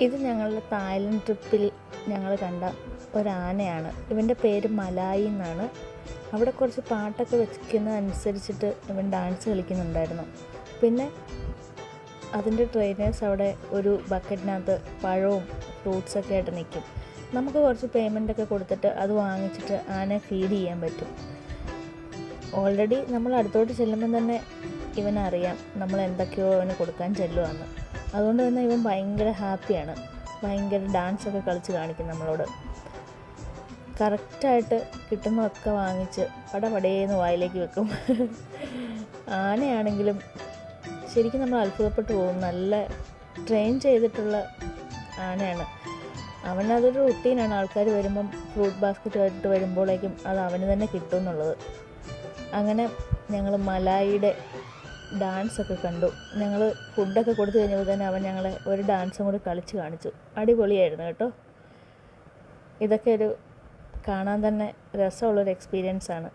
ഇത് ഞങ്ങളുടെ തായ്ലൻഡ് ട്രിപ്പിൽ ഞങ്ങൾ കണ്ട ഒരാനയാണ്. ഇവൻ്റെ പേര് മലായി എന്നാണ്. അവിടെ കുറച്ച് പാട്ടൊക്കെ വെക്കുന്നതനുസരിച്ചിട്ട് ഇവൻ ഡാൻസ് കളിക്കുന്നുണ്ടായിരുന്നു. പിന്നെ അതിൻ്റെ ട്രെയിനേഴ്സ് അവിടെ ഒരു ബക്കറ്റിനകത്ത് പഴവും ഫ്രൂട്ട്സൊക്കെ ആയിട്ട് നിൽക്കും. നമുക്ക് കുറച്ച് പേയ്മെൻറ്റൊക്കെ കൊടുത്തിട്ട് അത് വാങ്ങിച്ചിട്ട് ആനയെ ഫീഡ് ചെയ്യാൻ പറ്റും. ഓൾറെഡി നമ്മൾ അടുത്തോട്ട് ചെല്ലുമ്പം തന്നെ ഇവനറിയാം നമ്മൾ എന്തൊക്കെയോ അവന് കൊടുക്കാൻ ചെല്ലുവാന്ന്. അതുകൊണ്ട് തന്നെ ഇവൻ ഭയങ്കര ഹാപ്പിയാണ്. ഭയങ്കര ഡാൻസൊക്കെ കളിച്ച് കാണിക്കും നമ്മളോട്. കറക്റ്റായിട്ട് കിട്ടുന്നതൊക്കെ വാങ്ങിച്ച് പടപടേന്ന് വായിലേക്ക് വെക്കും. ആനയാണെങ്കിലും ശരിക്കും നമ്മൾ അത്ഭുതപ്പെട്ടു പോകും. നല്ല ട്രെയിൻ ചെയ്തിട്ടുള്ള ആനയാണ്. അവനതൊരു റുട്ടീനാണ്. ആൾക്കാർ വരുമ്പം ഫ്രൂട്ട് ബാസ്ക്കറ്റുമായിട്ട് വരുമ്പോഴേക്കും അത് അവന് തന്നെ കിട്ടും എന്നുള്ളത്. അങ്ങനെ ഞങ്ങൾ മലായിയുടെ ഡാൻസൊക്കെ കണ്ടു. ഞങ്ങൾ ഫുഡൊക്കെ കൊടുത്തു കഴിഞ്ഞപ്പോൾ തന്നെ അവൻ ഞങ്ങളെ ഒരു ഡാൻസും കൂടി കളിച്ച് കാണിച്ചു. അടിപൊളിയായിരുന്നു കേട്ടോ. ഇതൊക്കെ ഒരു കാണാൻ തന്നെ രസമുള്ളൊരു എക്സ്പീരിയൻസാണ്.